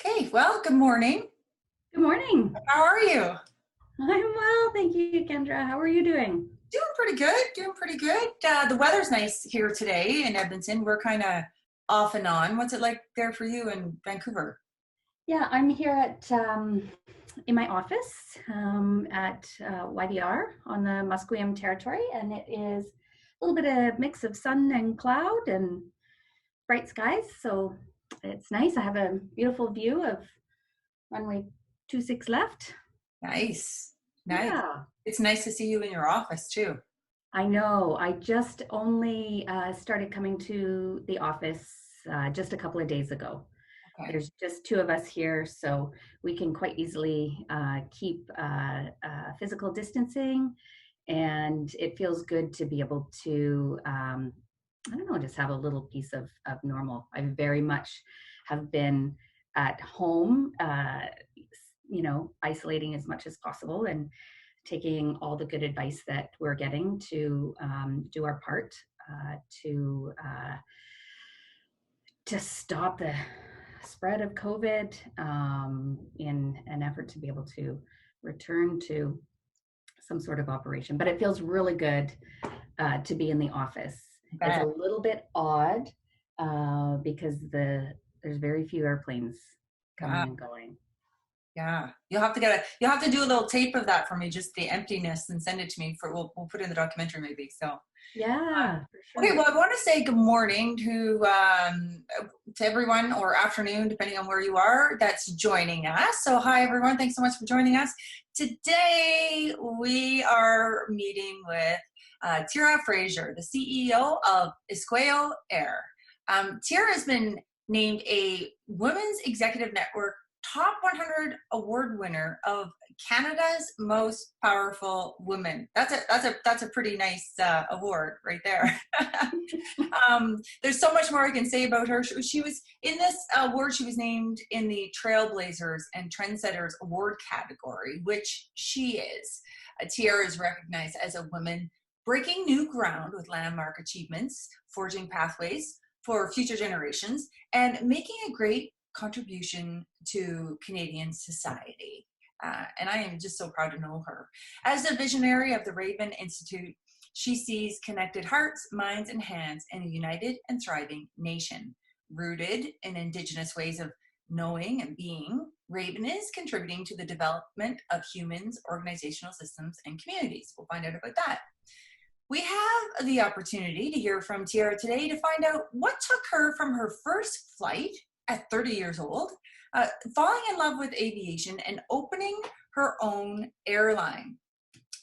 Okay, well, good morning. Good morning. How are you? I'm well, thank you, Kendra. How are you doing? Doing pretty good. The weather's nice here today in Edmonton. We're kind of off and on. What's it like there for you in Vancouver? Yeah, I'm here at in my office at YDR on the Musqueam territory, and it is a little bit of mix of sun and cloud and bright skies. So it's nice. I have a beautiful view of runway 26 left. Nice, nice. Yeah, It's nice to see you in your office too. I know. I just only started coming to the office just a couple of days ago. Okay. There's just two of us here, so we can quite easily keep physical distancing, and it feels good to be able to, I don't know, just have a little piece of normal. I very much have been at home, isolating as much as possible and taking all the good advice that we're getting to do our part to just stop the spread of COVID in an effort to be able to return to some sort of operation. But it feels really good to be in the office. It's a Bet. little bit odd because there's very few airplanes Yeah, coming and going. yeah. You'll have to do a little tape of that for me, just the emptiness, and send it to me for we'll put it in the documentary maybe. So Yeah, for okay, sure. well, I want to say good morning to everyone, or afternoon, depending on where you are, that's joining us. So, hi, everyone. Thanks so much for joining us. Today, we are meeting with Teara Fraser, the CEO of Isqueo Air. Teara has been named a Women's Executive Network Top 100 Award winner of Canada's Most Powerful Women. That's a pretty nice award right there. There's so much more I can say about her. She was in this award. She was named in the Trailblazers and Trendsetters Award category, which she is. Teara is recognized as a woman breaking new ground with landmark achievements, forging pathways for future generations, and making a great contribution to Canadian society. And I am just so proud to know her. As the visionary of the Raven Institute, she sees connected hearts, minds, and hands in a united and thriving nation. Rooted in Indigenous ways of knowing and being, Raven is contributing to the development of humans, organizational systems, and communities. We'll find out about that. We have the opportunity to hear from Teara today to find out what took her from her first flight at 30 years old, falling in love with aviation, and opening her own airline.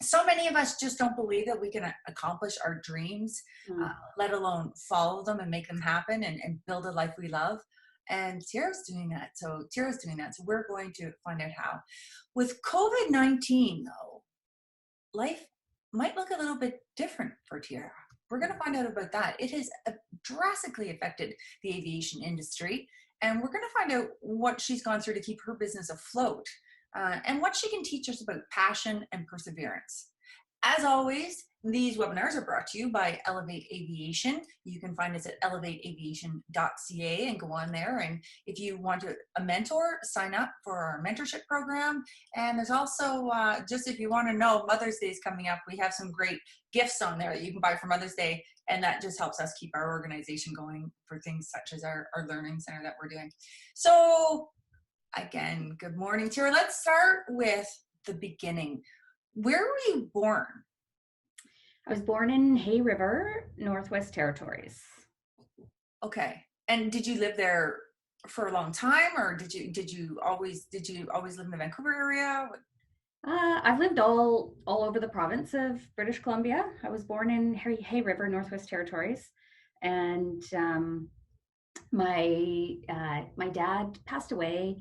So many of us just don't believe that we can accomplish our dreams, Mm. let alone follow them and make them happen and build a life we love. And Teara's doing that. So we're going to find out how. With COVID-19, though, life might look a little bit different for Teara. We're going to find out about that. It has drastically affected the aviation industry, and we're going to find out what she's gone through to keep her business afloat, and what she can teach us about passion and perseverance. As always, these webinars are brought to you by Elevate Aviation. You can find us at elevateaviation.ca and go on there. And if you want a mentor, sign up for our mentorship program. And there's also, just if you want to know, Mother's Day is coming up. We have some great gifts on there that you can buy for Mother's Day. And that just helps us keep our organization going for things such as our learning center that we're doing. So again, good morning, Teara. Let's start with the beginning. Where were you born? I was born in Hay River, Northwest Territories. Okay. And did you live there for a long time, or did you always live in the Vancouver area? I've lived all over the province of British Columbia. I was born in Hay River, Northwest Territories, and my dad passed away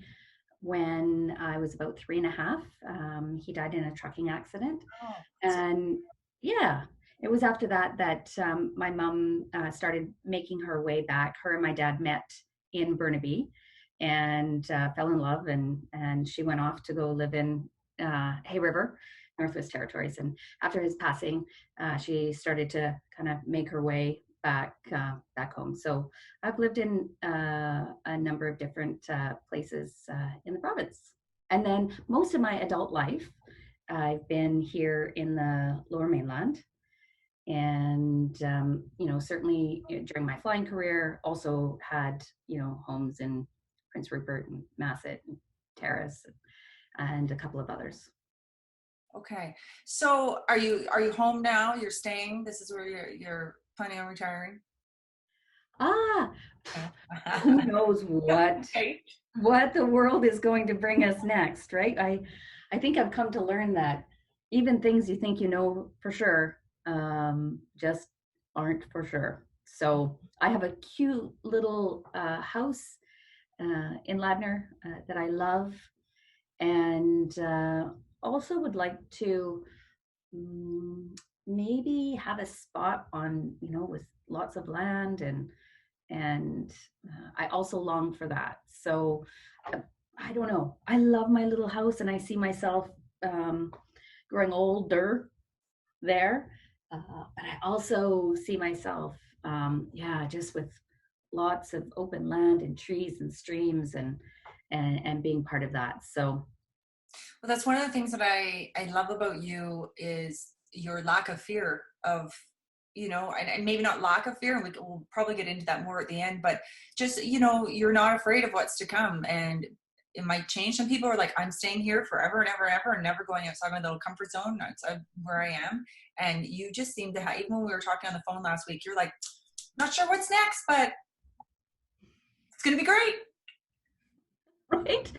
when I was about 3.5. He died in a trucking accident, Oh, and yeah, it was after that my mom started making her way back. Her and my dad met in Burnaby and fell in love, and she went off to go live in Hay River, Northwest Territories. And after his passing, she started to kind of make her way back home. So I've lived in a number of different places in the province. And then most of my adult life, I've been here in the Lower Mainland. And, certainly during my flying career, also had, homes in Prince Rupert and Masset and Terrace and a couple of others. Okay. So are you home now? You're staying? This is where you're planning on retiring? Ah, Yeah. who knows Right. what the world is going to bring us next, right? I think I've come to learn that even things you think you know for sure just aren't for sure. So I have a cute little house in Ladner that I love, and also would like to mm, maybe have a spot on, with lots of land, and I also long for that. So I don't know. I love my little house, and I see myself um, growing older there. But I also see myself, just with lots of open land and trees and streams and being part of that. So Well, that's one of the things that I love about you is your lack of fear of, and maybe not lack of fear, and we'll probably get into that more at the end, but just, you're not afraid of what's to come. And it might change. Some people are like, I'm staying here forever and ever and ever and never going outside my little comfort zone, outside where I am. And you just seem to have, even when we were talking on the phone last week, you're like, not sure what's next, but it's going to be great. right,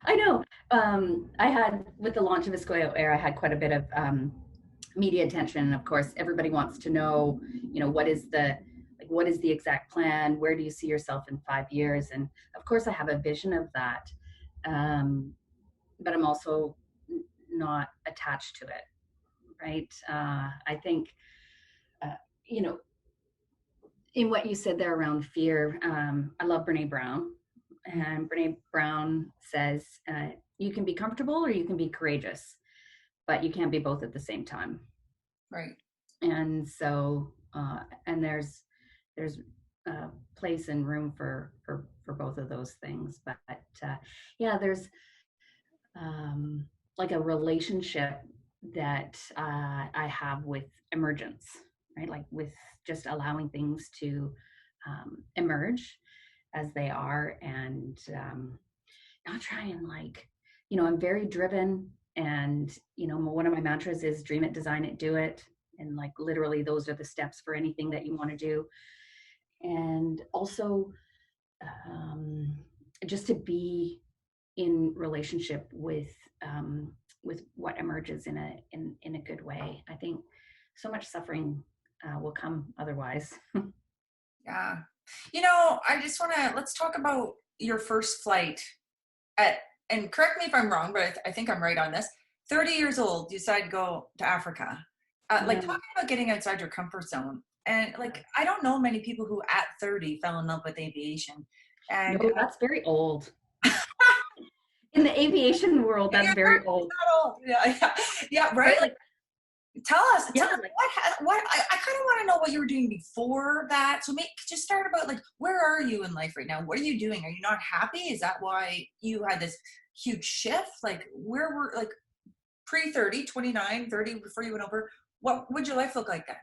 I know. I had, with the launch of Escoyo Air, I had quite a bit of media attention. And of course, everybody wants to know, what is the exact plan? Where do you see yourself in 5 years? And of course, I have a vision of that, but I'm also not attached to it, right? I think, uh, you know, in what you said there around fear, I love Brene Brown. And Brene Brown says, you can be comfortable or you can be courageous, but you can't be both at the same time. Right. And so, and there's place and room for both of those things. But there's like a relationship that I have with emergence, right? Like with just allowing things to emerge as they are, and not try and I'm very driven, and one of my mantras is dream it, design it, do it. And like literally those are the steps for anything that you want to do. And also just to be in relationship with what emerges in a good way. I think so much suffering will come otherwise. Yeah. I just want to, let's talk about your first flight and correct me if I'm wrong, but I think I'm right on this. 30 years old, you decide to go to Africa. Like talking about getting outside your comfort zone. And like, I don't know many people who at 30 fell in love with aviation. And No, that's very old. In the aviation world, that's very old. old. Yeah, right. Right? Like, Tell us yeah, what I kind of want to know what you were doing before that. So just start about like, where are you in life right now? What are you doing? Are you not happy? Is that why you had this huge shift? Like where were like pre 30, 29, 30 before you went over? What would your life look like then?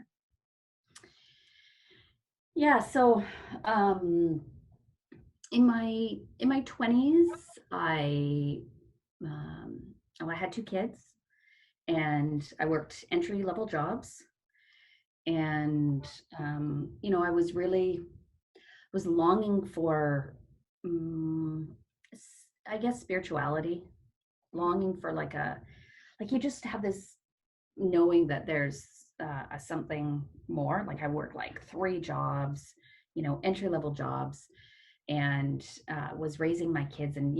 yeah. So, in my 20s, um, I had two kids, and I worked entry level jobs, and I was longing for, I guess, spirituality, longing for like you just have this knowing that there's something more. Like I worked like three jobs, entry level jobs, and was raising my kids. And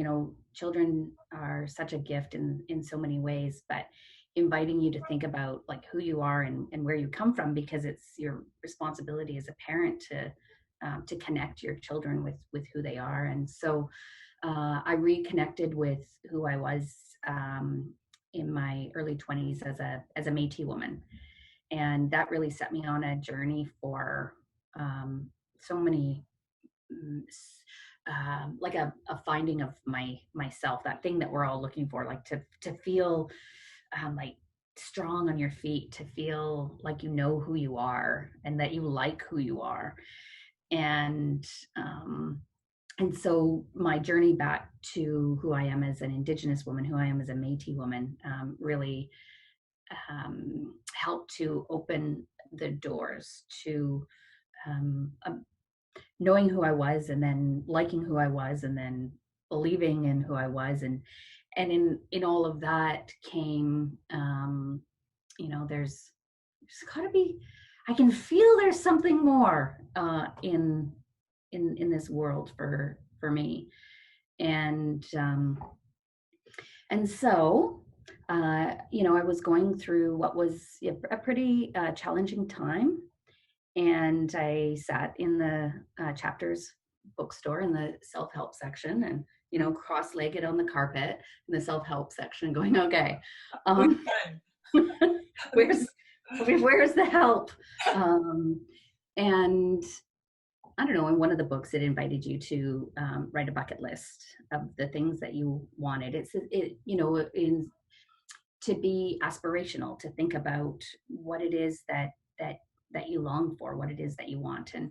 children are such a gift in so many ways, but inviting you to think about like who you are and where you come from, because it's your responsibility as a parent to connect your children with who they are. And so I reconnected with who I was in my early 20s as a Métis woman, and that really set me on a journey for so many, like a finding of myself, that thing that we're all looking for, like to feel like strong on your feet, to feel like you know who you are and that you like who you are. And and so my journey back to who I am as an Indigenous woman, who I am as a Métis woman, really helped to open the doors to knowing who I was, and then liking who I was, and then believing in who I was. And in all of that came, there's got to be, I can feel there's something more in this world for me. And so I was going through what was a pretty challenging time, and I sat in the chapters bookstore in the self-help section, and cross-legged on the carpet in the self-help section, going, okay, where's the help? And I don't know, in one of the books, it invited you to write a bucket list of the things that you wanted. In to be aspirational, to think about what it is that you long for, what it is that you want. And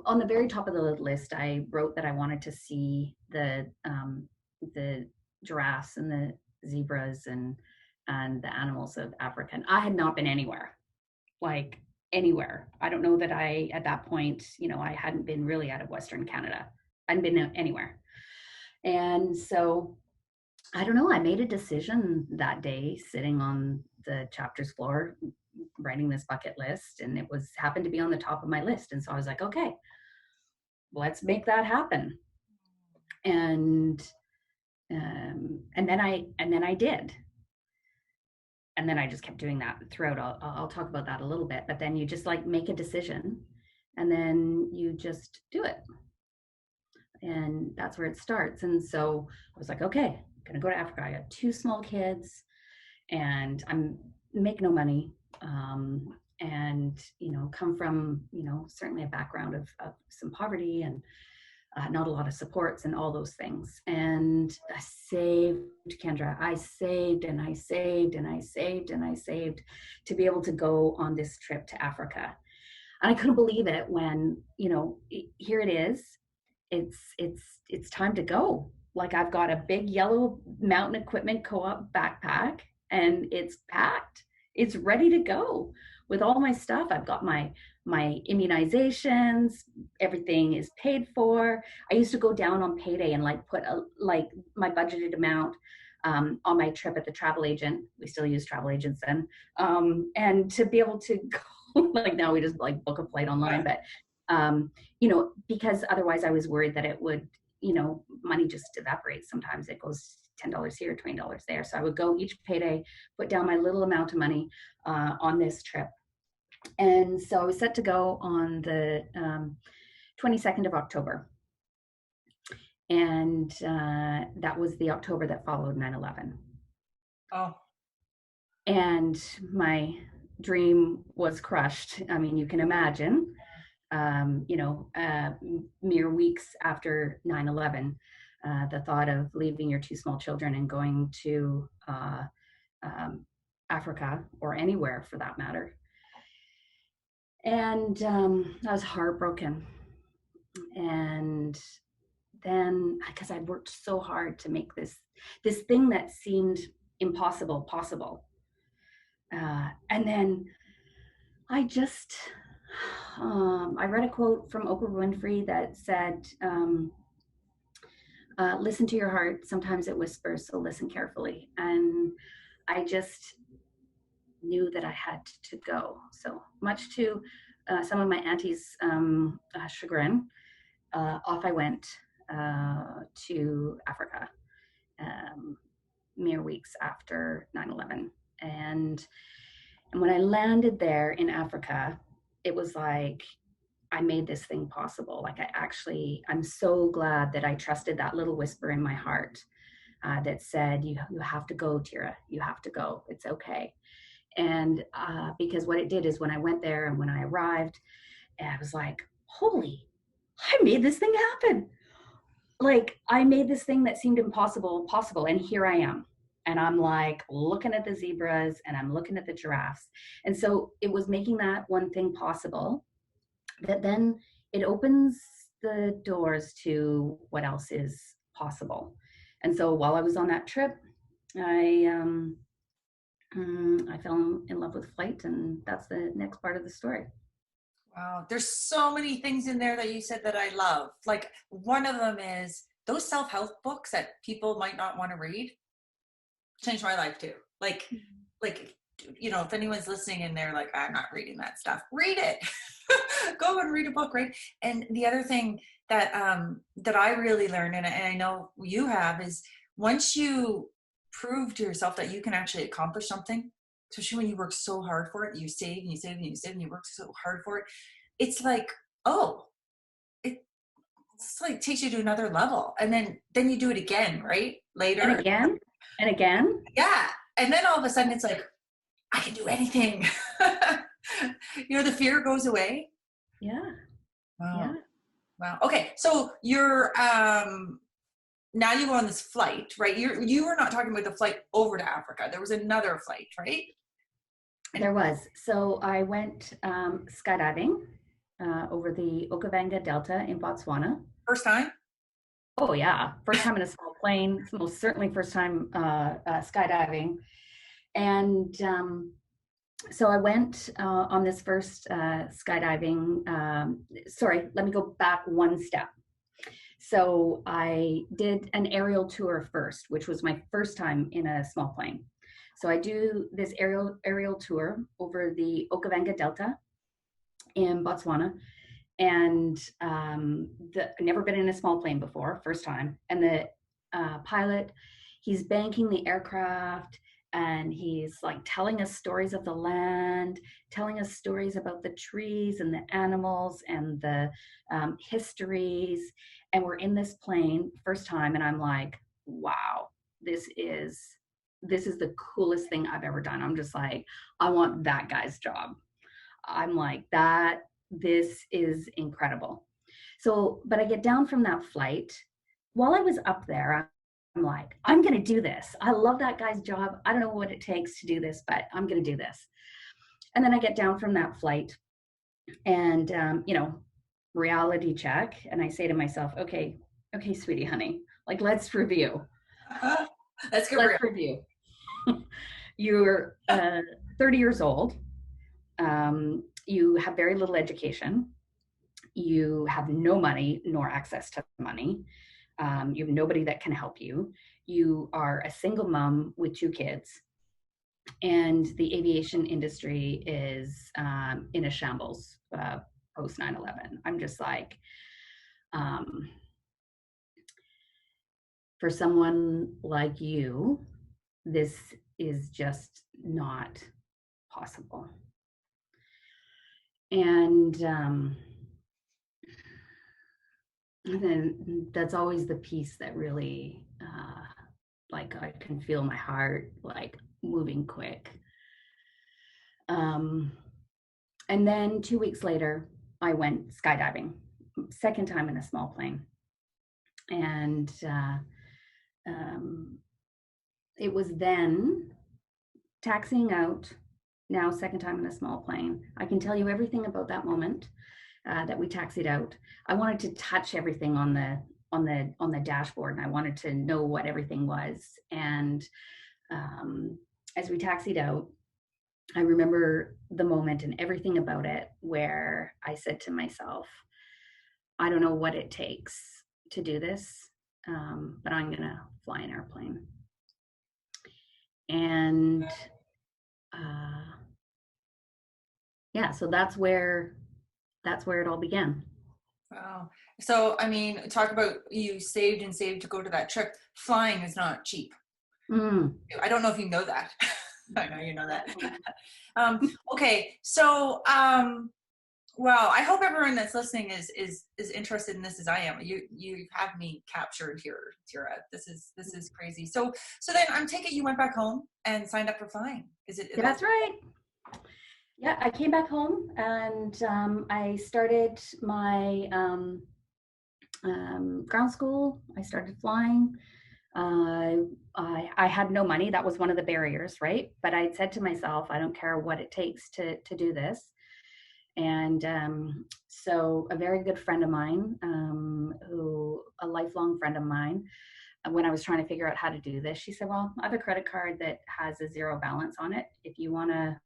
on the very top of the list, I wrote that I wanted to see the giraffes and the zebras and the animals of Africa. And I had not been anywhere, like anywhere. I don't know that at that point, I hadn't been really out of Western Canada. I hadn't been anywhere. And so I don't know, I made a decision that day, sitting on the chapter's floor, writing this bucket list, and it happened to be on the top of my list. And so I was like, okay, let's make that happen. And then I did. And then I just kept doing that throughout. I'll talk about that a little bit, but then you just like make a decision, and then you just do it. And that's where it starts. And so I was like, okay, I'm gonna go to Africa. I got 2 small kids, and I'm make no money, and come from certainly a background of some poverty, and not a lot of supports and all those things. And I saved, Kendra. I saved and I saved and I saved and I saved to be able to go on this trip to Africa. And I couldn't believe it when here it is. It's time to go. Like, I've got a big yellow Mountain Equipment Co-op backpack, and it's packed. It's ready to go with all my stuff. I've got my immunizations. Everything is paid for. I used to go down on payday and put my budgeted amount on my trip at the travel agent. We still use travel agents then, and to be able to go. Like, now we just book a flight online, but because otherwise I was worried that it would, money just evaporates. Sometimes it goes $10 here, $20 there. So I would go each payday, put down my little amount of money on this trip. And so I was set to go on the 22nd of October. And that was the October that followed 9/11. Oh. And my dream was crushed. I mean, you can imagine, mere weeks after 9/11, the thought of leaving your 2 small children and going to Africa, or anywhere for that matter. And I was heartbroken. And then, because I'd worked so hard to make this thing that seemed impossible possible. And then I just, I read a quote from Oprah Winfrey that said, listen to your heart. Sometimes it whispers, so listen carefully. And I just knew that I had to go. So much to some of my auntie's chagrin, off I went to Africa, mere weeks after 9/11. And when I landed there in Africa, it was like I made this thing possible. Like, I'm so glad that I trusted that little whisper in my heart that said, you have to go, Teara, you have to go. It's okay. And because what it did is, when I went there and when I arrived, And I was like, holy, I made this thing happen. Like, I made this thing that seemed impossible possible, and here I am. And I'm like looking at the zebras and I'm looking at the giraffes. And so it was making that one thing possible that then it opens the doors to what else is possible. And so while I was on that trip, I fell in love with flight, and that's the next part of the story. Wow. There's so many things in there that you said that I love. Like one of them is those self-help books that people might not want to read changed my life too. Like, you know, if anyone's listening and they're like, I'm not reading that stuff, read it. Go and read a book, right? And the other thing that that I really learned, and I know you have, is once you prove to yourself that you can actually accomplish something, especially when you work so hard for it, you save and you save and you save and you work so hard for it, it's like, oh, it's like takes you to another level. And then you do it again, right? Later. And again, and again. Yeah. And then all of a sudden it's like, I can do anything. You know, the fear goes away. Yeah. Wow. Yeah. Wow. Okay. So you're now you go on this flight, right? You were not talking about the flight over to Africa. There was another flight, right? There was. So I went skydiving over the Okavango Delta in Botswana. First time? Oh yeah, first time in a small plane. Most certainly first time skydiving. And so I went on this first skydiving. Sorry, let me go back one step. So I did an aerial tour first, which was my first time in a small plane. So I do this aerial tour over the Okavango Delta in Botswana. And never been in a small plane before, first time. And the pilot, he's banking the aircraft, and he's like telling us stories of the land, telling us stories about the trees and the animals and the histories. And we're in this plane first time, and I'm like, wow, this is the coolest thing I've ever done. I'm just like, I want that guy's job. I'm like, this is incredible. So, but I get down from that flight. While I was up there, I'm like, I'm going to do this. I love that guy's job. I don't know what it takes to do this, but I'm going to do this. And then I get down from that flight and, you know, reality check. And I say to myself, okay, sweetie, honey, like, let's review. Let's review. You're 30 years old. You have very little education. You have no money nor access to money. You have nobody that can help you. You are a single mom with 2 kids. And the aviation industry is in a shambles post 9/11. I'm just like, for someone like you, this is just not possible. And then that's always the piece that really, like, I can feel my heart like moving quick. And then 2 weeks later, I went skydiving, second time in a small plane. And it was then taxiing out, now second time in a small plane. I can tell you everything about that moment that we taxied out. I wanted to touch everything on the dashboard, and I wanted to know what everything was. And as we taxied out, I remember the moment and everything about it where I said to myself, I don't know what it takes to do this, but I'm gonna fly an airplane. And yeah, so that's where it all began. Wow. So, I mean, talk about you saved and saved to go to that trip. Flying is not cheap. I don't know if you know that. I know you know that. Okay. So, well, I hope everyone that's listening is interested in this as I am. You have me captured here, Teara. This is crazy. So then I'm taking you went back home and signed up for flying. Is it? That's right. Yeah, I came back home and I started my ground school. I started flying. Uh, I had no money. That was one of the barriers, right? But I said to myself, I don't care what it takes to do this. And so a very good friend of mine, a lifelong friend of mine, when I was trying to figure out how to do this, she said, well, I have a credit card that has a zero balance on it. If you want to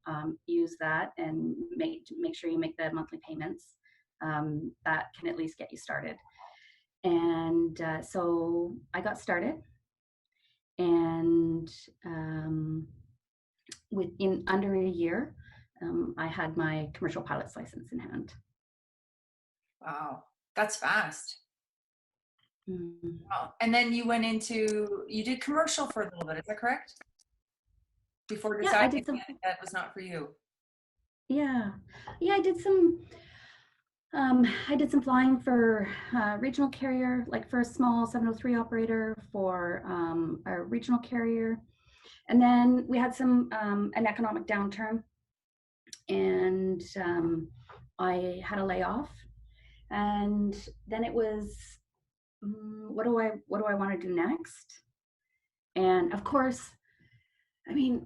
use that and make sure you make the monthly payments, that can at least get you started. And so I got started, and within under a year, I had my commercial pilot's license in hand. Wow, that's fast. Mm. Wow. And then you did commercial for a little bit, is that correct? Before Yeah, I deciding did some. that was not for you. Yeah, yeah, I did some. I did some flying for regional carrier, like for a small 703 operator for a regional carrier. And then we had an economic downturn, and I had a layoff. And then it was, what do I want to do next? And of course, I mean,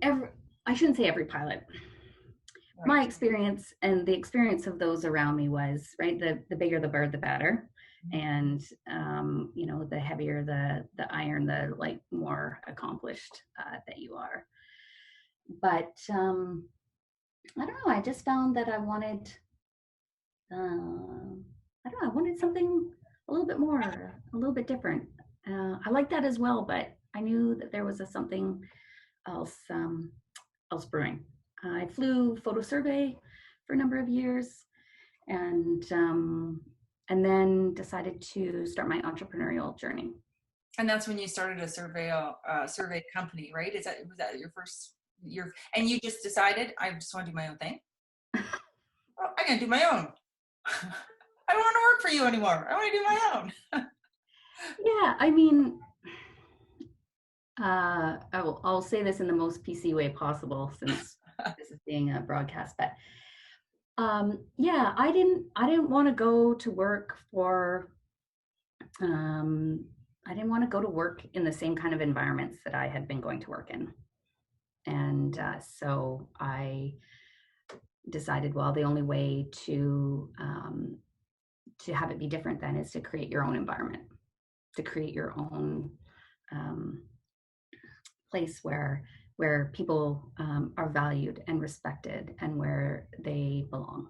I shouldn't say every pilot. My Right. experience and the experience of those around me was, right, the bigger the bird, the better. And the heavier the iron, the like more accomplished that you are. But I don't know, I just found that I wanted I don't know, I wanted something a little bit more, a little bit different. I like that as well, but I knew that there was something else else brewing. I flew photo survey for a number of years, and then decided to start my entrepreneurial journey. And that's when you started a survey company, right? Was that your first and you just decided I just want to do my own thing? Well, I'm gonna do my own. I don't want to work for you anymore. I want to do my own. Yeah, I mean, I'll say this in the most PC way possible since this is being a broadcast, but yeah, I didn't want to go to work for I didn't want to go to work in the same kind of environments that I had been going to work in. And so I decided, well, the only way to have it be different then is to create your own environment, to create your own place where people are valued and respected and where they belong.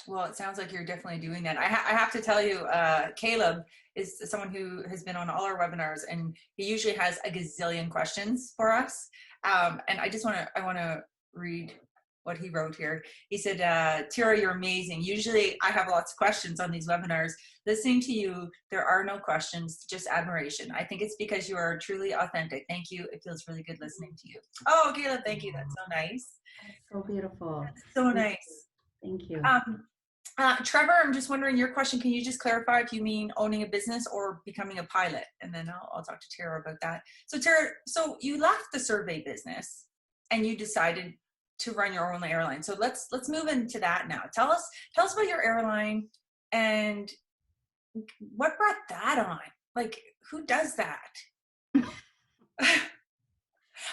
Well, it sounds like you're definitely doing that. I have to tell you, Caleb is someone who has been on all our webinars, and he usually has a gazillion questions for us. And I want to read what he wrote here. He said, Teara, you're amazing. Usually I have lots of questions on these webinars. Listening to you, there are no questions, just admiration. I think it's because you are truly authentic. Thank you. It feels really good listening to you. Oh, Caleb, thank you. That's so nice. That's so beautiful. That's so nice. Thank you. Trevor, I'm just wondering your question. Can you just clarify if you mean owning a business or becoming a pilot? And then I'll talk to Teara about that. So Teara, so you left the survey business and you decided to run your own airline. So let's move into that now. Tell us about your airline and what brought that on? Like, who does that? I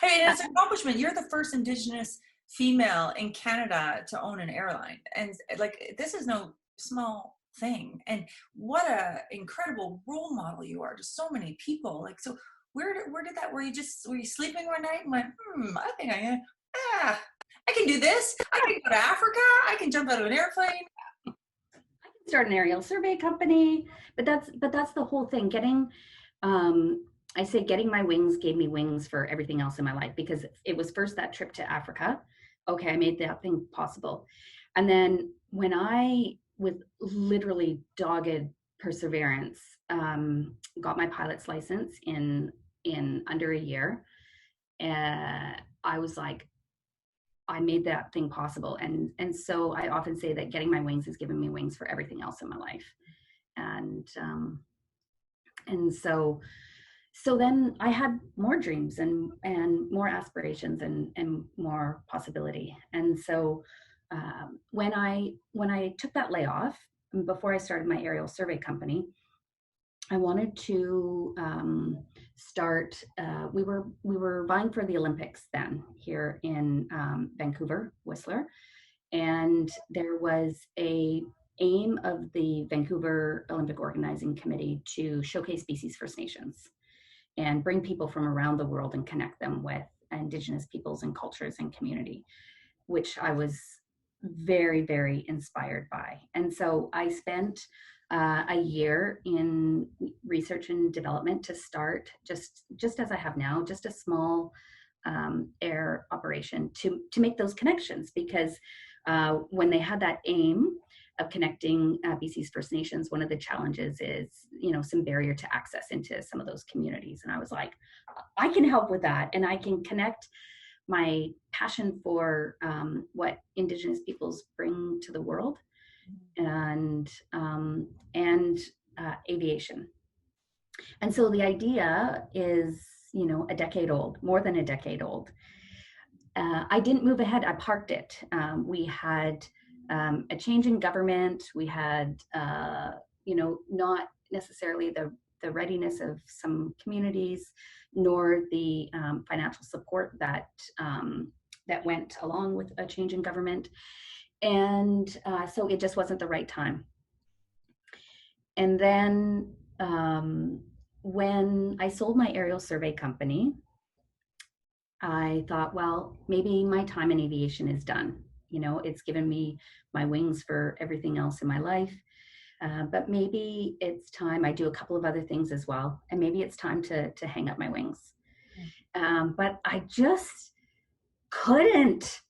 mean, it's an accomplishment. You're the first Indigenous female in Canada to own an airline, and like this is no small thing. And what a incredible role model you are to so many people. Like, so where did that? Were you sleeping one night and went, I think I can do this. I can go to Africa. I can jump out of an airplane. I can start an aerial survey company, but that's the whole thing. I say getting my wings gave me wings for everything else in my life, because it was first that trip to Africa. Okay, I made that thing possible. And then when I, with literally dogged perseverance, got my pilot's license in under a year, I was like, I made that thing possible. And so I often say that getting my wings has given me wings for everything else in my life. And so So then I had more dreams and more aspirations and more possibility. And so when I took that layoff before I started my aerial survey company, I wanted to start. We were vying for the Olympics then here in Vancouver, Whistler, and there was a aim of the Vancouver Olympic Organizing Committee to showcase BC's First Nations and bring people from around the world and connect them with Indigenous peoples and cultures and community, which I was very, very inspired by. And so I spent a year in research and development to start just as I have now, just a small air operation to make those connections, because when they had that aim of connecting BC's First Nations, one of the challenges is, some barrier to access into some of those communities. And I was like, I can help with that, and I can connect my passion for what Indigenous peoples bring to the world and aviation. And so the idea is, a decade old, more than a decade old. I didn't move ahead. I parked it. We had a change in government. We had, not necessarily the readiness of some communities, nor the financial support that went along with a change in government. And so it just wasn't the right time. And then when I sold my aerial survey company, I thought, well, maybe my time in aviation is done. It's given me my wings for everything else in my life. But maybe it's time. I do a couple of other things as well. And maybe it's time to hang up my wings. But I just couldn't.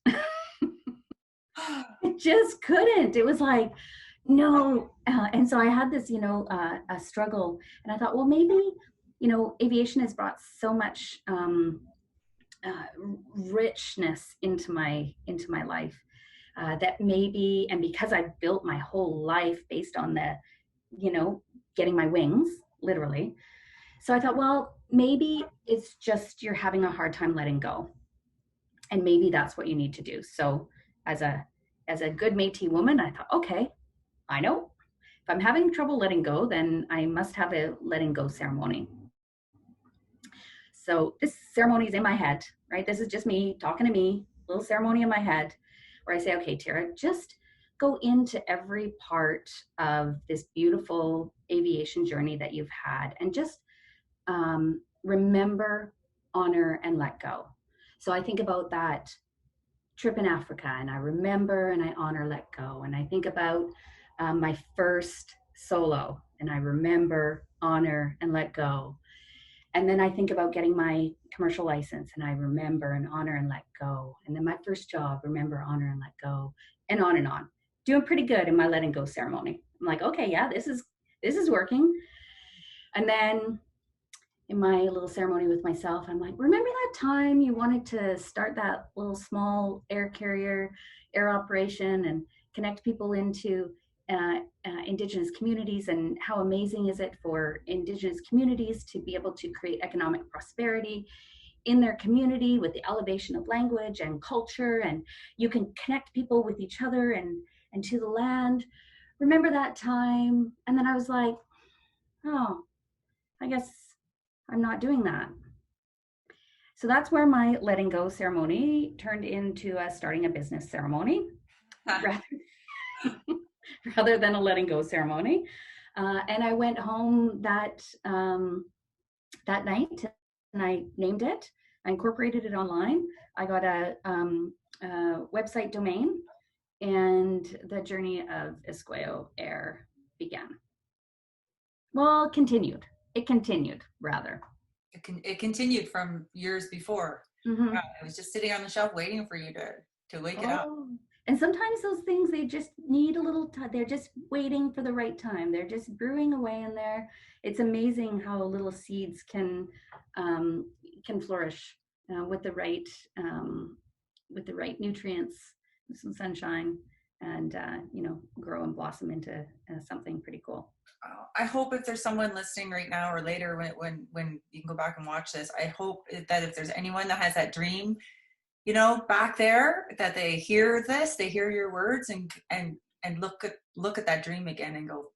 I just couldn't. It was like, no. And so I had this, a struggle. And I thought, well, maybe, aviation has brought so much richness into my life that maybe, and because I've built my whole life based on the, getting my wings, literally. So I thought, well, maybe it's just you're having a hard time letting go, and maybe that's what you need to do. So as a good Métis woman, I thought, okay, I know if I'm having trouble letting go, then I must have a letting go ceremony. So this ceremony is in my head, right? This is just me talking to me, little ceremony in my head where I say, okay, Teara, just go into every part of this beautiful aviation journey that you've had and just remember, honor, and let go. So I think about that trip in Africa, and I remember and I honor, let go. And I think about my first solo, and I remember, honor, and let go. And then I think about getting my commercial license, and I remember and honor and let go. And then my first job, remember, honor, and let go, and on and on. Doing pretty good in my letting go ceremony. I'm like, okay, yeah, this is working. And then in my little ceremony with myself, I'm like, remember that time you wanted to start that little small air carrier, air operation, and connect people into Indigenous communities, and how amazing is it for Indigenous communities to be able to create economic prosperity in their community with the elevation of language and culture, and you can connect people with each other and to the land. Remember that time? And then I was like, oh, I guess I'm not doing that. So that's where my letting go ceremony turned into starting a business ceremony. Rather than a letting go ceremony. And I went home that night, and I named it. I incorporated it online. I got a website domain, and the journey of Esqueo Air began. Well, it continued, rather. It continued from years before. Mm-hmm. It was just sitting on the shelf waiting for you to wake it up. And sometimes those things, they just need a little time. They're just waiting for the right time. They're just brewing away in there. It's amazing how little seeds can flourish with the right nutrients, some sunshine, and grow and blossom into something pretty cool. I hope if there's someone listening right now or later when you can go back and watch this, I hope that if there's anyone that has that dream, back there, that they hear this, they hear your words and look at that dream again and go,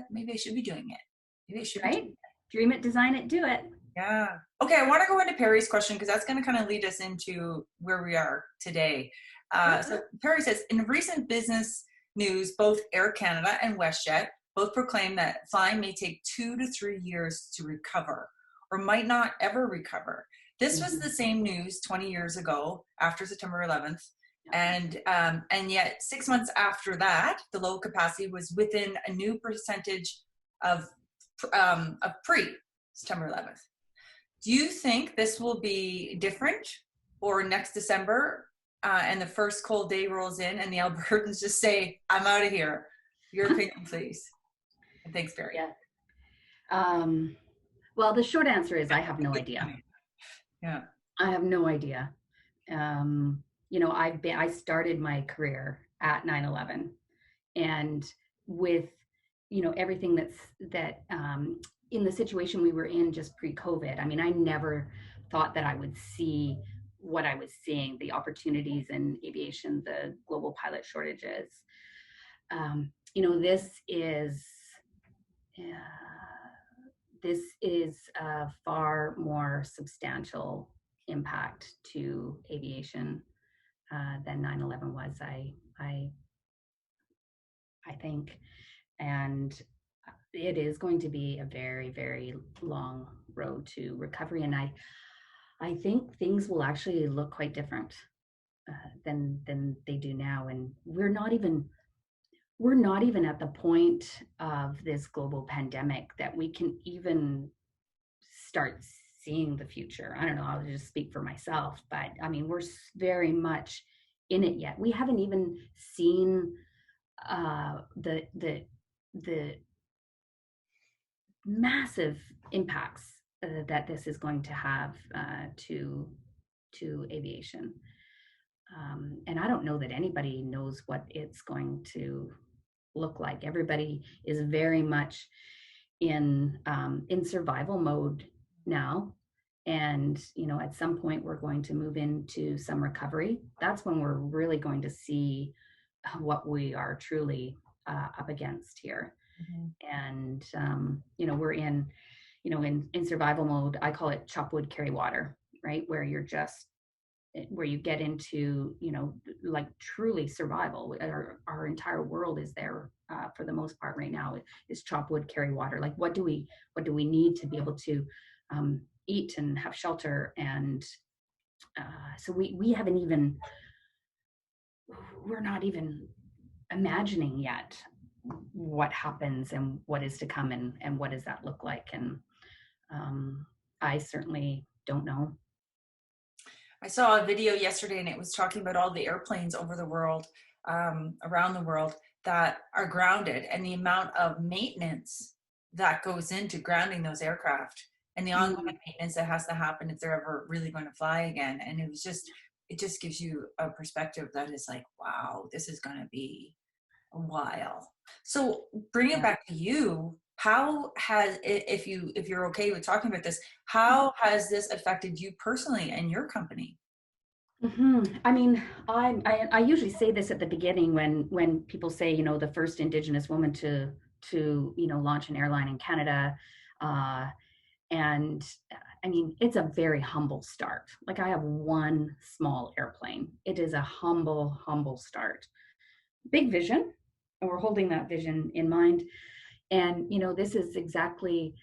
maybe I should be doing it. Maybe I should be doing it. Dream it, design it, do it. Yeah. Okay, I want to go into Perry's question because that's going to kind of lead us into where we are today. So Perry says, in recent business news, both Air Canada and WestJet both proclaim that flying may take 2 to 3 years to recover or might not ever recover. This was the same news 20 years ago after September 11th. And yet 6 months after that, the low capacity was within a new percentage of pre-September 11th. Do you think this will be different, or next December and the first cold day rolls in and the Albertans just say, I'm out of here? Your opinion, please. And thanks, Barry. Yeah. Well, the short answer is I have no idea. Yeah. I have no idea. I started my career at 9/11, and with, everything that in the situation we were in just pre-COVID. I mean, I never thought that I would see what I was seeing, the opportunities in aviation, the global pilot shortages. This is a far more substantial impact to aviation than 9/11 was, I think. And it is going to be a very, very long road to recovery. And I think things will actually look quite different than they do now. And we're not even at the point of this global pandemic that we can even start seeing the future. I don't know, I'll just speak for myself, but I mean, we're very much in it yet. We haven't even seen the massive impacts that this is going to have to aviation. And I don't know that anybody knows what it's going to look like. Everybody is very much in survival mode now. And, at some point we're going to move into some recovery. That's when we're really going to see what we are truly up against here. And, we're in survival mode. I call it chop wood, carry water, right? Where you get into, like truly survival. Our entire world is there for the most part right now, is chop wood, carry water. Like, what do we need to be able to eat and have shelter? And so we haven't even, we're not even imagining yet what happens and what is to come and what does that look like. And I certainly don't know. I saw a video yesterday and it was talking about all the airplanes over the world, around the world, that are grounded, and the amount of maintenance that goes into grounding those aircraft and the ongoing maintenance that has to happen if they're ever really going to fly again. And it just gives you a perspective that is like, wow, this is going to be a while. So bring it back to you. How has, if you're okay with talking about this, how has this affected you personally and your company? I mean, I usually say this at the beginning when people say, the first Indigenous woman to launch an airline in Canada. And I mean, it's a very humble start. Like, I have one small airplane. It is a humble start. Big vision, and we're holding that vision in mind. And, this is exactly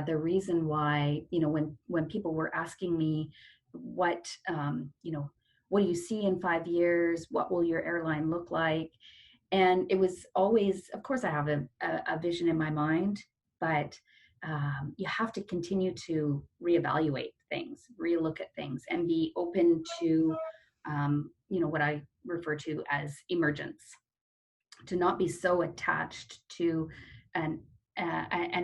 the reason why, when people were asking me what do you see in 5 years? What will your airline look like? And it was always, of course, I have a vision in my mind, but you have to continue to reevaluate things, relook at things, and be open to, what I refer to as emergence. To not be so attached to an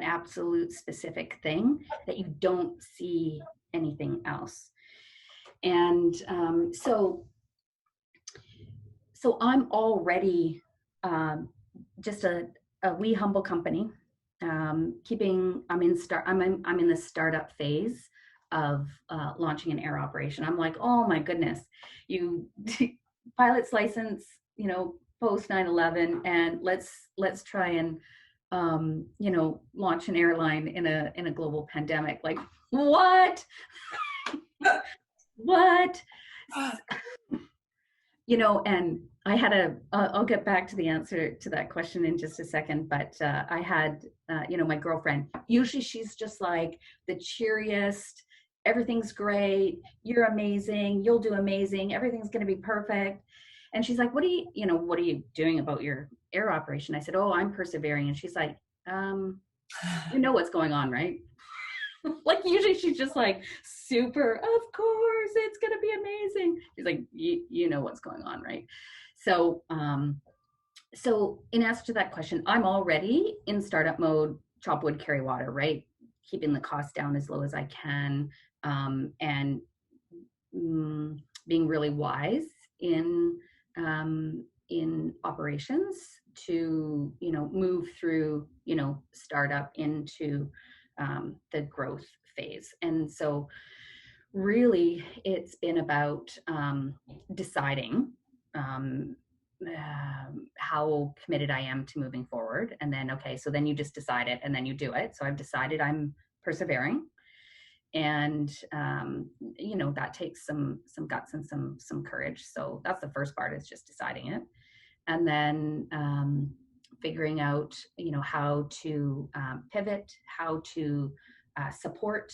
absolute specific thing that you don't see anything else. And so I'm already just a wee humble company. I'm in the startup phase of launching an air operation. I'm like, oh my goodness, you pilot's license, post 9/11, and let's try and launch an airline in a global pandemic. Like, what? What? And I had I'll get back to the answer to that question in just a second, but I had, my girlfriend, usually she's just like the cheeriest, everything's great, you're amazing, you'll do amazing, everything's going to be perfect. And she's like, what are you doing about your air operation? I said, oh, I'm persevering. And she's like, you know what's going on, right? Like, usually she's just like super, of course, it's going to be amazing. She's like, you know what's going on, right? So, so in answer to that question, I'm already in startup mode, chop wood, carry water, right? Keeping the cost down as low as I can, and being really wise in operations to, move through, startup into the growth phase. And so really it's been about deciding how committed I am to moving forward. And then, okay, so then you just decide it and then you do it. So I've decided I'm persevering. And, that takes some guts and some courage. So that's the first part, is just deciding it. And then figuring out, how to pivot, how to support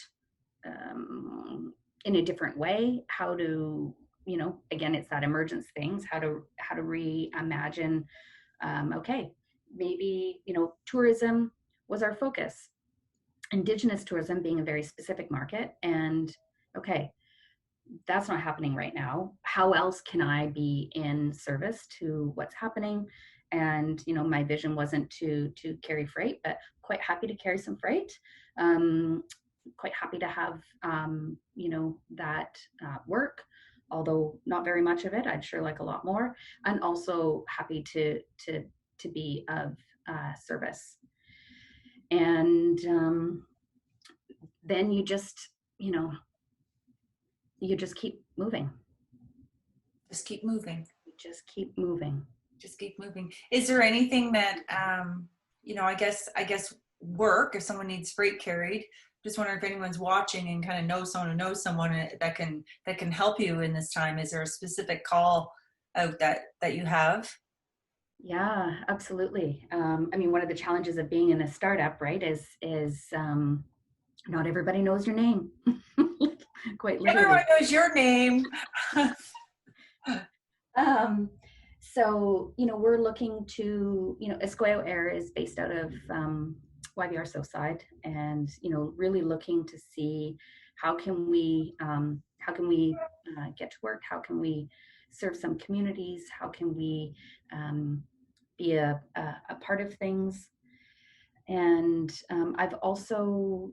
in a different way, how to, again, it's that emergence things, how to reimagine, okay, maybe, tourism was our focus, Indigenous tourism being a very specific market. And okay, that's not happening right now. How else can I be in service to what's happening? And, my vision wasn't to carry freight, but quite happy to carry some freight. Quite happy to have, that work, although not very much of it. I'd sure like a lot more. And also happy to be of service. And then you just, you just keep moving. Just keep moving. Just keep moving. Just keep moving. Is there anything that, I guess work, if someone needs freight carried, just wondering if anyone's watching and kind of knows someone that can help you in this time. Is there a specific call out that you have? Yeah, absolutely. One of the challenges of being in a startup, right, is not everybody knows your name. Quite literally. Everyone knows your name. So, we're looking to, Esqueo Air is based out of YVR Southside, and, really looking to see how can we get to work? How can we serve some communities? How can we be a part of things? And I've also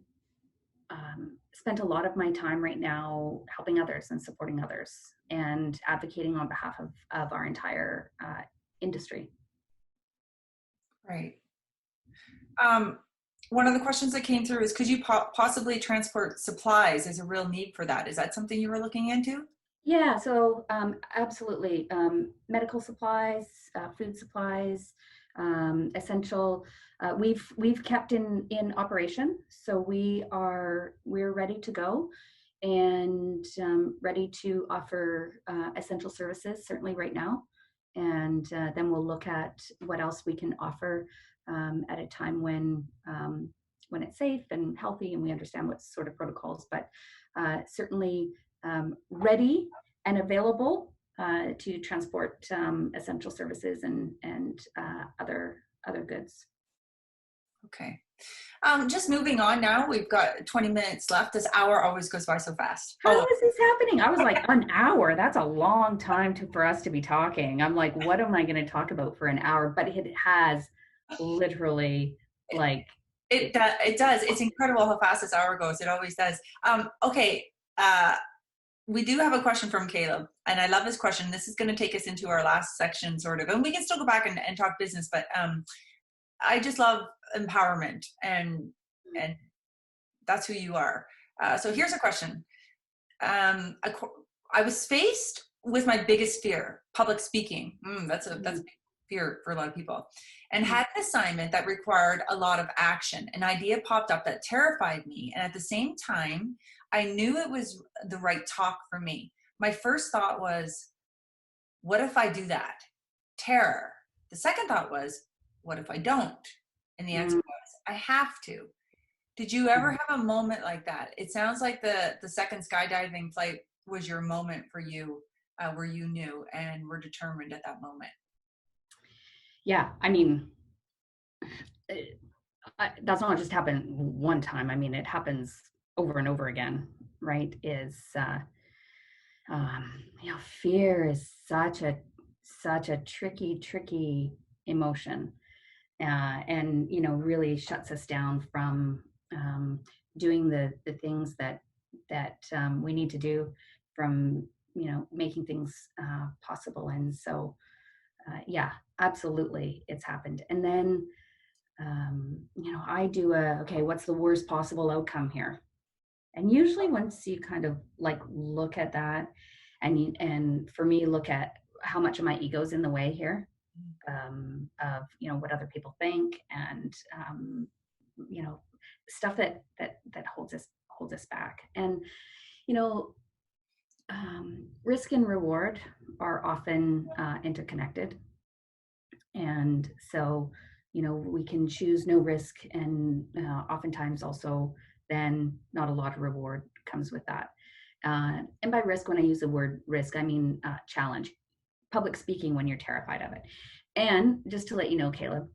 spent a lot of my time right now helping others and supporting others and advocating on behalf of our entire industry. Right. One of the questions that came through is, could you possibly transport supplies? There's a real need for that. Is that something you were looking into? Yeah, so absolutely. Medical supplies, food supplies, essential. We've kept in operation, so we're ready to go and ready to offer essential services, certainly right now. And then we'll look at what else we can offer at a time when it's safe and healthy and we understand what sort of protocols, but certainly ready and available to transport essential services and other goods. Okay. Just moving on now. We've got 20 minutes left. This hour always goes by so fast. How is this happening? I was like, an hour? That's a long time for us to be talking. I'm like, what am I going to talk about for an hour? But it has literally like... It does. It's incredible how fast this hour goes. It always does. Okay. we do have a question from Caleb, and I love this question. This is going to take us into our last section, sort of, and we can still go back and talk business, but I just love empowerment, and that's who you are. So here's a question. I was faced with my biggest fear, public speaking. That's a big fear for a lot of people, and had an assignment that required a lot of action. An idea popped up that terrified me, and at the same time, I knew it was the right talk for me. My first thought was, what if I do that? Terror. The second thought was, what if I don't? And the answer was, I have to. Did you ever have a moment like that? It sounds like the second skydiving flight was your moment for you, where you knew and were determined at that moment. Yeah, I mean, that's not just happened one time. I mean, it happens over and over again, right? Fear is such a tricky emotion, and really shuts us down from doing the things that we need to do, from making things possible. And so yeah, absolutely, it's happened. And then I do okay, what's the worst possible outcome here? And usually once you kind of like look at that, and for me, look at how much of my ego's in the way here, of what other people think, and stuff that holds us back. And risk and reward are often interconnected, and so we can choose no risk, and oftentimes also then not a lot of reward comes with that. And by risk, when I use the word risk, I mean challenge, public speaking when you're terrified of it. And just to let you know, Caleb,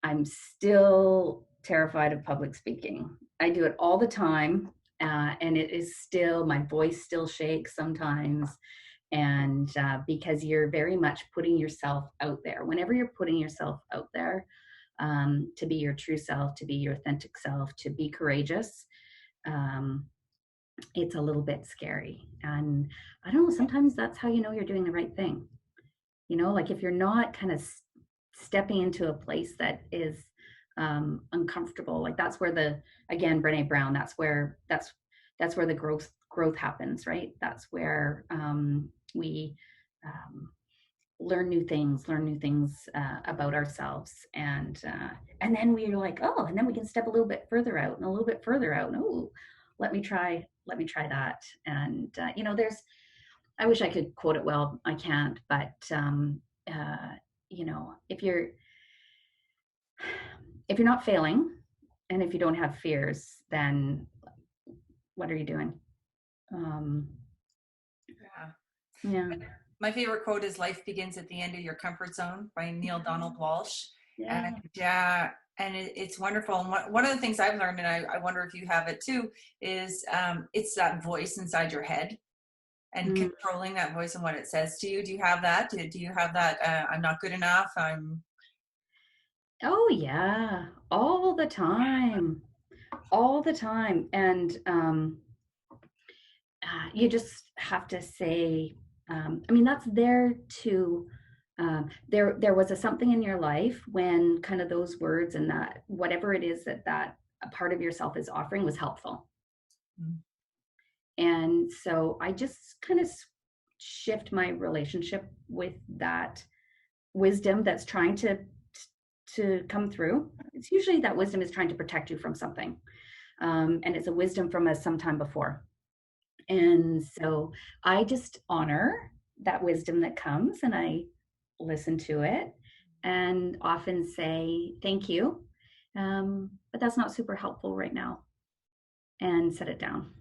I'm still terrified of public speaking. I do it all the time, and it is still, my voice still shakes sometimes. And because you're very much putting yourself out there. Whenever you're putting yourself out there, to be your true self, to be your authentic self, to be courageous, it's a little bit scary. And I don't know, sometimes that's how you're doing the right thing. Like if you're not kind of stepping into a place that is uncomfortable, like that's where again, Brene Brown, that's where the growth happens, right? That's where we learn new things about ourselves, and then we're like, oh, and then we can step a little bit further out and a little bit further out, and oh, let me try that. And I wish I could quote it well, I can't, but if you're not failing, and if you don't have fears, then what are you doing? Yeah. My favorite quote is "Life begins at the end of your comfort zone" by Neil Donald Walsh. Yeah. And it's wonderful. And one of the things I've learned, and I wonder if you have it too, is it's that voice inside your head, and controlling that voice and what it says to you. Do you have that? Do you have that? I'm not good enough. Oh yeah, all the time. And you just have to say, that's there to, there was something in your life when kind of those words and that, whatever it is that a part of yourself is offering, was helpful. And so I just kind of shift my relationship with that wisdom that's trying to come through. It's usually that wisdom is trying to protect you from something. And it's a wisdom from a sometime before. And so I just honor that wisdom that comes, and I listen to it and often say, thank you. But that's not super helpful right now, and set it down.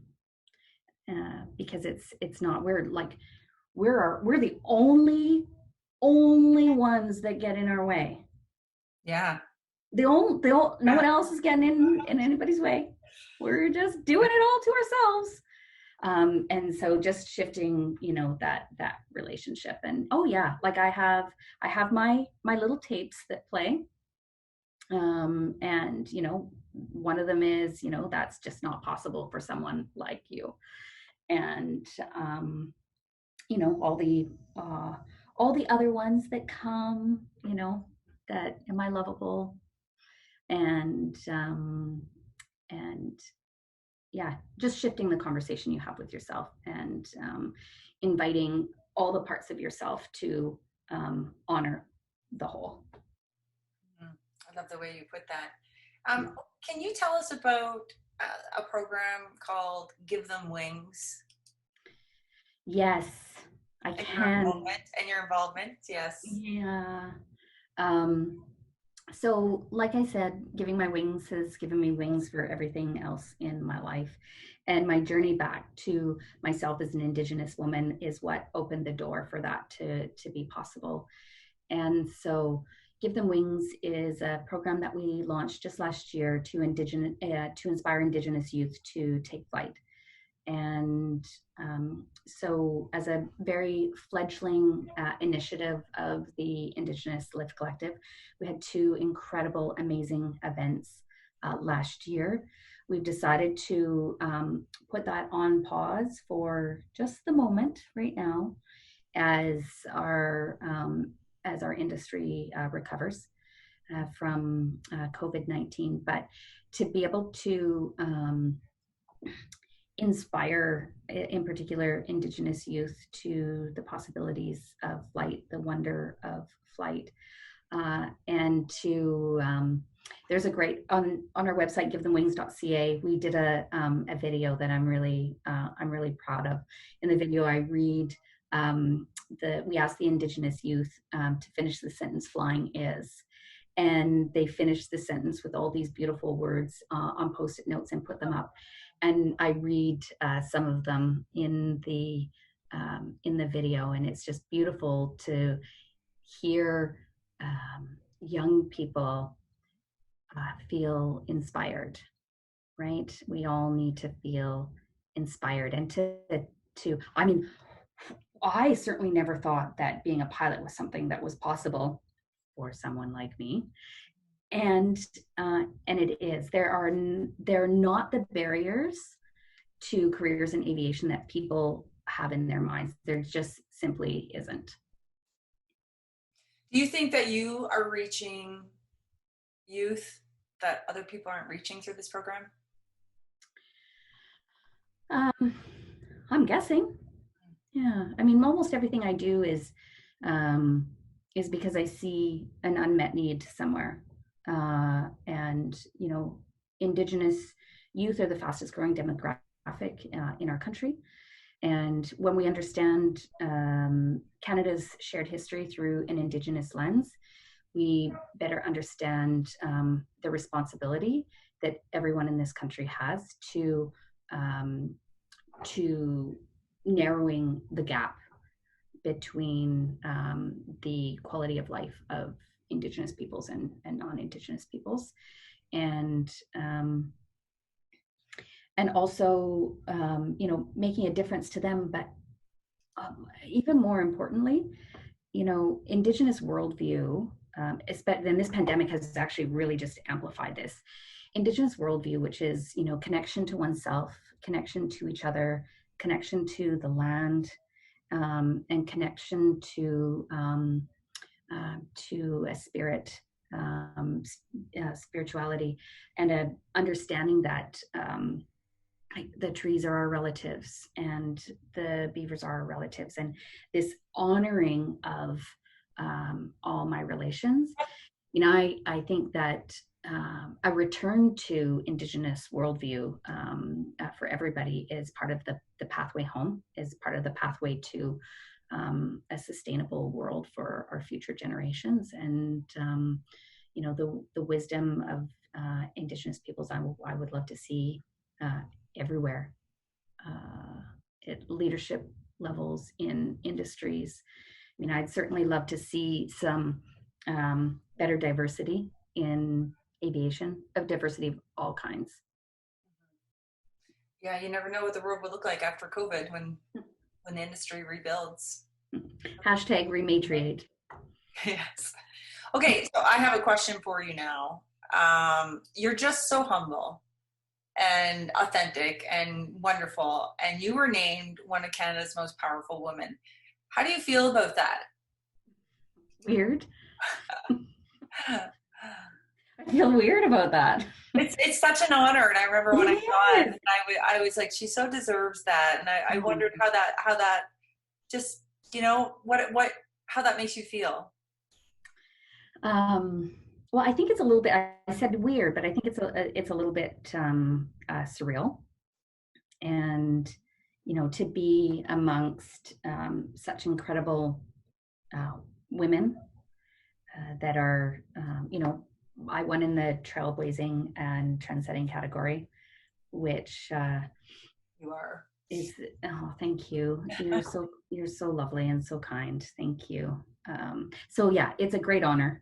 Because it's not, we're the only ones that get in our way. Yeah. No one else is getting in anybody's way. We're just doing it all to ourselves. And so just shifting, that relationship. And oh yeah, like I have my little tapes that play. And one of them is, that's just not possible for someone like you. and all the other ones that come, that am I lovable, and and yeah, just shifting the conversation you have with yourself, and inviting all the parts of yourself to honor the whole. I love the way you put that. Can you tell us about a program called Give Them Wings? Yes, I can. And your involvement, yes. Yeah. So, like I said, giving my wings has given me wings for everything else in my life. And my journey back to myself as an Indigenous woman is what opened the door for that to be possible. And so, Give Them Wings is a program that we launched just last year to inspire Indigenous youth to take flight. And so, as a very fledgling initiative of the Indigenous Lift Collective, we had two incredible, amazing events last year. We've decided to put that on pause for just the moment right now, as our industry recovers from COVID-19. But to be able to inspire, in particular, Indigenous youth to the possibilities of flight, the wonder of flight, and to there's a great on our website, givethemwings.ca. We did a video that I'm really proud of. In the video, I read we asked the Indigenous youth to finish the sentence "flying is." And they finished the sentence with all these beautiful words on Post-it notes and put them up. And I read some of them in the video, and it's just beautiful to hear young people feel inspired. Right? We all need to feel inspired, and I mean, I certainly never thought that being a pilot was something that was possible for someone like me, and it is. There are not the barriers to careers in aviation that people have in their minds. There just simply isn't. Do you think that you are reaching youth that other people aren't reaching through this program? I'm guessing. Yeah, I mean, almost everything I do is because I see an unmet need somewhere. And, Indigenous youth are the fastest growing demographic in our country. And when we understand Canada's shared history through an Indigenous lens, we better understand the responsibility that everyone in this country has to narrowing the gap between the quality of life of Indigenous peoples and non-Indigenous peoples, and also making a difference to them. But even more importantly, Indigenous worldview, and this pandemic has actually really just amplified this. Indigenous worldview, which is connection to oneself, connection to each other, connection to the land, and connection to a spirit, spirituality, and an understanding that the trees are our relatives and the beavers are our relatives, and this honoring of all my relations. I think that a return to Indigenous worldview for everybody is part of the pathway home, is part of the pathway to a sustainable world for our future generations. And the wisdom of Indigenous peoples, I would love to see everywhere, at leadership levels in industries. I mean, I'd certainly love to see some better diversity in aviation, of diversity of all kinds. Yeah, you never know what the world will look like after COVID when the industry rebuilds. Hashtag rematriate. Yes. Okay, so I have a question for you now. You're just so humble. and authentic and wonderful. And you were named one of Canada's most powerful women. How do you feel about that? Weird. I feel weird about that. It's such an honor, and I remember when I saw it, It and I was like, she so deserves that, and I is. wondered how that just how that makes you feel. Um, well, I think it's a little bit. I said weird, but I think it's a little bit surreal, and to be amongst such incredible uh, women that are, I won in the trailblazing and trendsetting category, which You are. is, oh, thank you. You're so lovely and so kind. Thank you. So yeah, it's a great honor.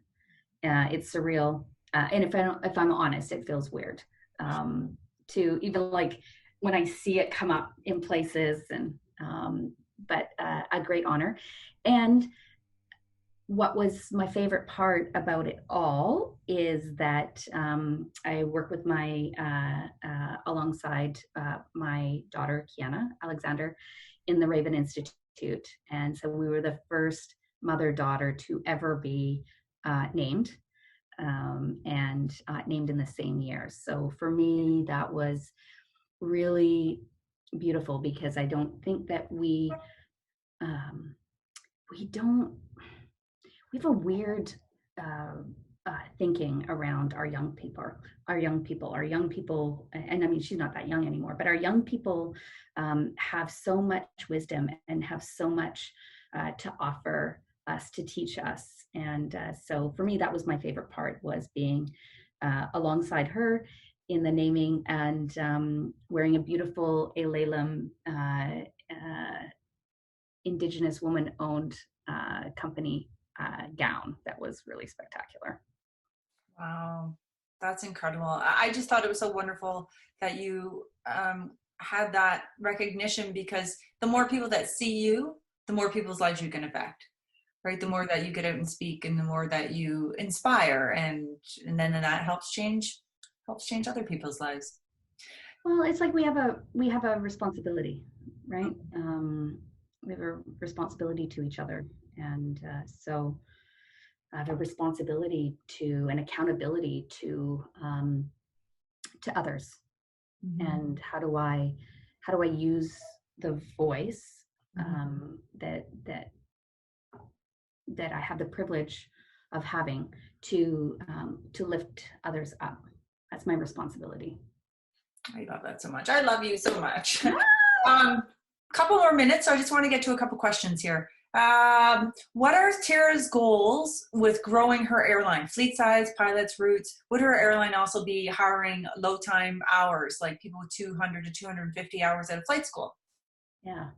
It's surreal, and if I'm honest, it feels weird to even like when I see it come up in places, and but a great honor. And what was my favorite part about it all is that I work with my alongside my daughter Kiana Alexander in the Raven Institute, and so we were the first mother-daughter to ever be named and named in the same year. So for me, that was really beautiful because I don't think that um, we don't we have a weird uh, thinking around our young people, and I mean, she's not that young anymore, but our young people have so much wisdom and have so much to offer us, to teach us. And so for me, that was my favorite part, was being alongside her in the naming and wearing a beautiful Elalem Indigenous woman-owned company gown that was really spectacular. Wow, that's incredible. I just thought it was so wonderful that you had that recognition, because the more people that see you, the more people's lives you can affect, right? The more that you get out and speak, and the more that you inspire, and then that helps change other people's lives. Well, it's like we have a responsibility, right? We have a responsibility to each other, and so I have a responsibility to and accountability to others. Mm-hmm. And how do I use the voice that I have the privilege of having to lift others up? That's my responsibility. I love that so much. I love you so much. Couple more minutes, so I just want to get to a couple questions here. What are Teara's goals with growing her airline? Fleet size, pilots, routes. Would her airline also be hiring low time hours, like people with 200 to 250 hours at a flight school? Yeah.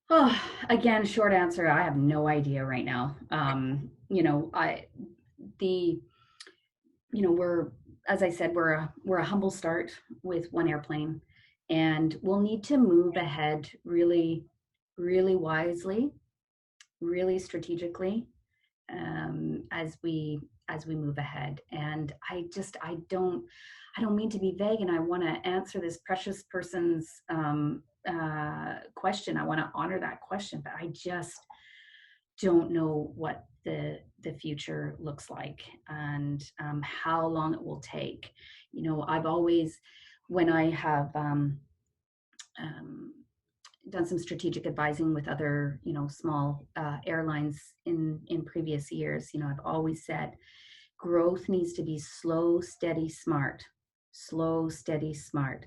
Oh, again, short answer, I have no idea right now. The, we're, as I said, we're a humble start with one airplane, and we'll need to move ahead really, really wisely, really strategically, as we move ahead. And I don't mean to be vague, and I want to answer this precious person's question. I want to honor that question, but I just don't know what the future looks like, and how long it will take. I've always, when I have um, done some strategic advising with other, small airlines in previous years, I've always said growth needs to be slow, steady, smart. Slow, steady, smart.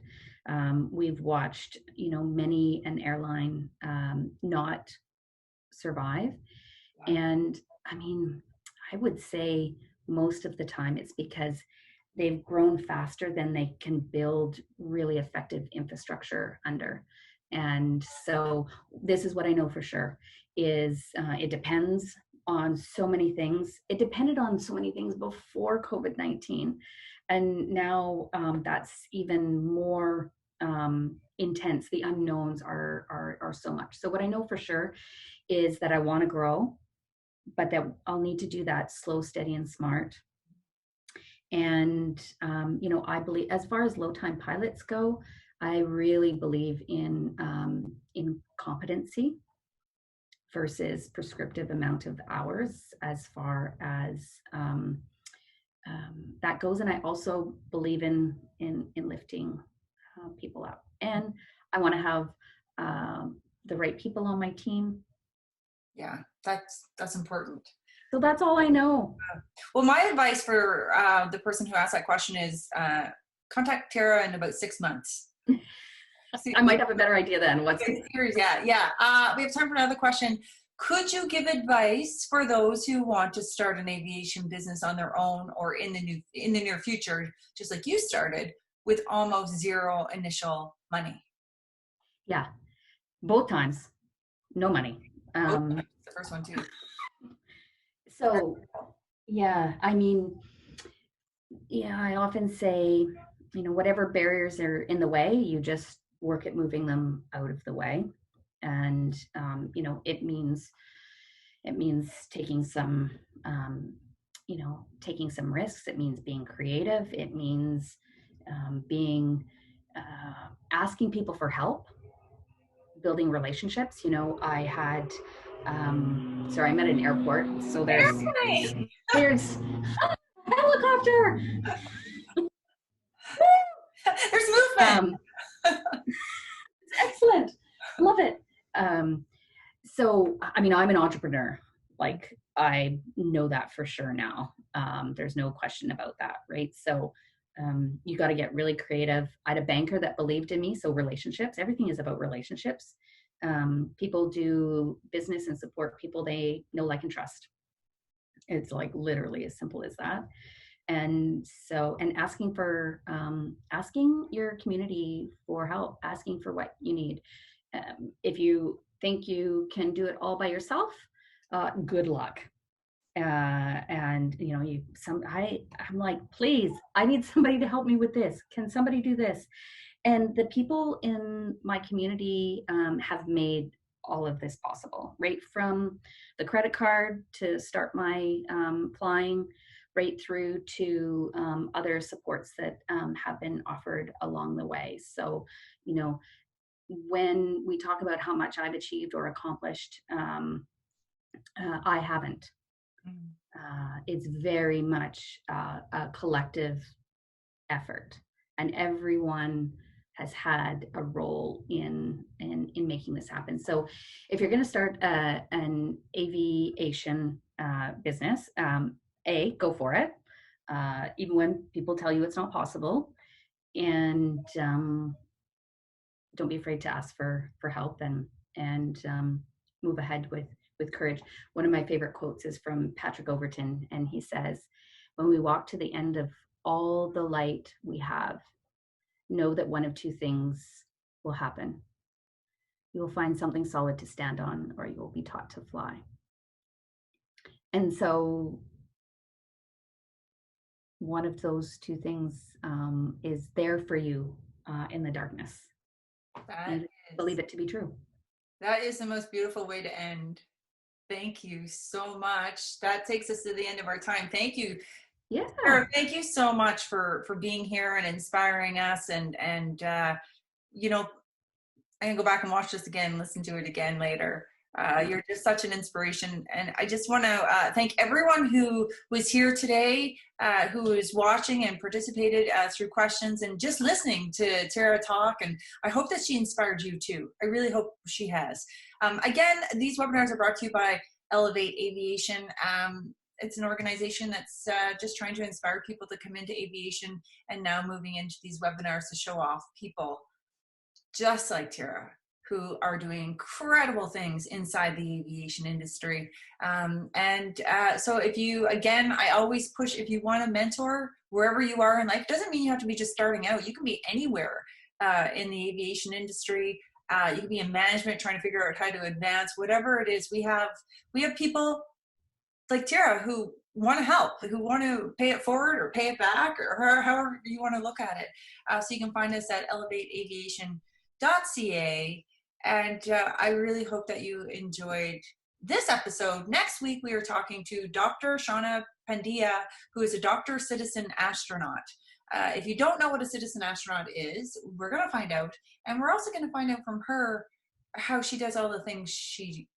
We've watched, many an airline not survive. And I mean, I would say most of the time it's because they've grown faster than they can build really effective infrastructure under. And so this is what I know for sure is it depends on so many things. It depended on so many things before COVID-19. And now that's even more intense. The unknowns are so much. So what I know for sure is that I want to grow, but that I'll need to do that slow, steady, and smart. And, I believe, as far as low-time pilots go, I really believe in competency versus prescriptive amount of hours as far as that goes. And I also believe in lifting people up. And I want to have the right people on my team. Yeah, that's important. So that's all I know. Well, my advice for the person who asked that question is contact Teara in about 6 months. I might have a better idea then. Yeah. We have time for another question. Could you give advice for those who want to start an aviation business on their own or in the near future, just like you started, with almost zero initial money? Yeah, both times, no money. The first one too. So, yeah, I mean, yeah, I often say, whatever barriers are in the way, you just work at moving them out of the way. And, it means taking some, taking some risks. It means being creative. It means asking people for help, building relationships. I had, sorry, I'm at an airport, so there's helicopter. There's movement. Excellent. Love it. So, I mean, I'm an entrepreneur. Like, I know that for sure now. There's no question about that, right? So, you got to get really creative. I had a banker that believed in me. So relationships, everything is about relationships. People do business and support people they know, like, and trust. It's like literally as simple as that. And so, and asking your community for help, asking for what you need. If you think you can do it all by yourself, good luck. And I'm like, please, I need somebody to help me with this. Can somebody do this? And the people in my community have made all of this possible, right from the credit card to start my flying, right through to other supports that have been offered along the way. So, when we talk about how much I've achieved or accomplished, I haven't. It's very much a collective effort, and everyone has had a role in making this happen. So if you're going to start an aviation business, go for it, even when people tell you it's not possible, and don't be afraid to ask for help, and move ahead with courage. One of my favorite quotes is from Patrick Overton, and he says, "When we walk to the end of all the light we have, know that one of two things will happen. You will find something solid to stand on, or you will be taught to fly." And so one of those two things is there for you in the darkness. Believe it to be true. That is the most beautiful way to end. Thank you so much. That takes us to the end of our time. Thank you. Yeah. Teara, thank you so much for being here and inspiring us. And I'm gonna go back and watch this again, listen to it again later. You're just such an inspiration. And I just want to thank everyone who was here today, who was watching and participated through questions and just listening to Teara talk. And I hope that she inspired you too. I really hope she has. Again, these webinars are brought to you by Elevate Aviation. It's an organization that's just trying to inspire people to come into aviation and now moving into these webinars to show off people just like Teara, who are doing incredible things inside the aviation industry. So if you, again, I always push, if you want a mentor wherever you are in life, it doesn't mean you have to be just starting out. You can be anywhere in the aviation industry. You can be in management trying to figure out how to advance, whatever it is. We have people like Teara who want to help, who want to pay it forward or pay it back, or however you want to look at it. So you can find us at elevateaviation.ca. And I really hope that you enjoyed this episode. Next week, we are talking to Dr. Shauna Pandya, who is a doctor citizen astronaut. If you don't know what a citizen astronaut is, we're going to find out. And we're also going to find out from her how she does all the things she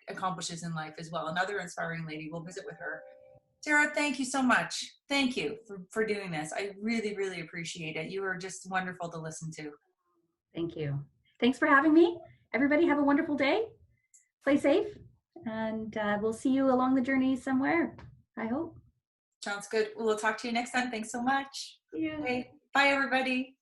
accomplishes in life as well. Another inspiring lady. We'll visit with her. Teara, thank you so much. Thank you for doing this. I really, really appreciate it. You are just wonderful to listen to. Thank you. Thanks for having me. Everybody have a wonderful day. Play safe, and we'll see you along the journey somewhere, I hope. Sounds good. We'll talk to you next time. Thanks so much. See you. Okay. Bye, everybody.